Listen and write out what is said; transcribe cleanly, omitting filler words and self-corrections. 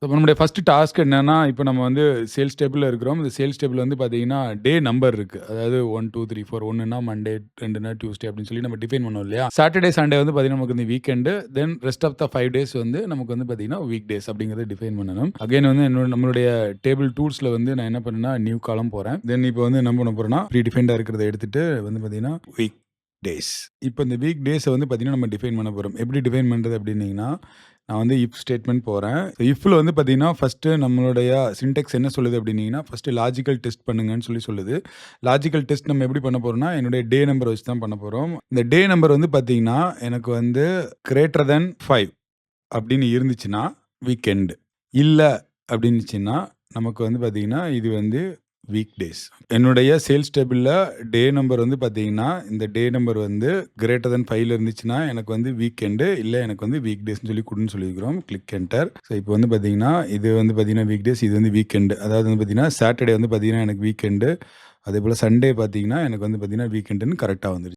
இப்ப நம்முடைய first task என்னன்னா, இப்ப நம்ம வந்து சேல்ஸ் டேபிள்ல இருக்கிறோம். இந்த சேல்ஸ் டேபிள் வந்து பார்த்தீங்கன்னா, டே நம்பர் இருக்கு. அதாவது 1, 2, 3, 4 1ன்னா மண்டே, 2ன்னா டியூஸ்டே அப்படின்னு சொல்லி நம்ம டிஃபைன் பண்ணோம் இல்லையா? சாட்டர்டே, சண்டே வந்து பார்த்தீங்கன்னா, நமக்கு இந்த weekend. Then rest of the 5 days வந்து நமக்கு வந்து பார்த்தீங்கன்னா, வீக் டேஸ் அப்படிங்கிறத டிஃபைன் பண்ணணும். அகைன் வந்து நம்மளுடைய டேபிள் டூல்ஸ்ல வந்து நான் என்ன பண்ணேன்னா, நியூ காலம் போறேன். தென் இப்ப வந்து என்ன பண்ண போறேன்னா, ப்ரீ டிஃபைன்டா இருக்கிறத எடுத்துட்டு வந்து பார்த்தீங்கன்னா, வீக் டேஸ். இப்ப இந்த வீக் டேஸ வந்து பார்த்தீங்கன்னா, நம்ம டிஃபைன் பண்ண போறோம். எப்படி டிஃபைன் பண்றது அப்படின்னீங்கன்னா, நான் வந்து இஃப் ஸ்டேட்மெண்ட் போறேன். இஃப்ல வந்து பார்த்தீங்கன்னா, ஃபர்ஸ்ட்டு நம்மளுடைய சின்டாக்ஸ் என்ன சொல்லுது அப்படின்னீங்கன்னா, ஃபர்ஸ்ட்டு லாஜிக்கல் டெஸ்ட் பண்ணுங்கன்னு சொல்லுது. லாஜிக்கல் டெஸ்ட் நம்ம எப்படி பண்ண போறோம்னா, என்னுடைய டே நம்பர் வச்சு தான் பண்ண போறோம். இந்த டே நம்பர் வந்து பார்த்தீங்கன்னா, எனக்கு வந்து கிரேட்டர் தென் 5 அப்படின்னு இருந்துச்சுன்னா, வீக்கெண்ட். இல்ல அப்படின்னுச்சுன்னா, நமக்கு வந்து பார்த்தீங்கன்னா, இது வந்து வீக் டேஸ். என்னுடைய சேல்ஸ் டேபிள்ல டே நம்பர் வந்து பார்த்தீங்கன்னா, இந்த டே நம்பர் வந்து கிரேட்டர் தென் 5ல இருந்துச்சுன்னா, எனக்கு வந்து வீக்கெண்டு, இல்ல எனக்கு வந்து வீக் டேஸ்ன்னு சொல்லி குடுன்னு சொல்லியிருக்கிறோம். Click enter. ஸோ இப்போ வந்து பார்த்தீங்கன்னா, இது வந்து பார்த்தீங்கன்னா வீக் டேஸ், இது வந்து வீக்கெண்டு. அதாவது வந்து பார்த்தீங்கன்னா, சாட்டர்டே வந்து பார்த்தீங்கன்னா எனக்கு வீக்கெண்டு. அதேபோல சண்டே பார்த்தீங்கன்னா, எனக்கு வந்து பார்த்தீங்கன்னா வீக்கெண்டுன்னு கரெக்ட்டா வந்துருச்சு.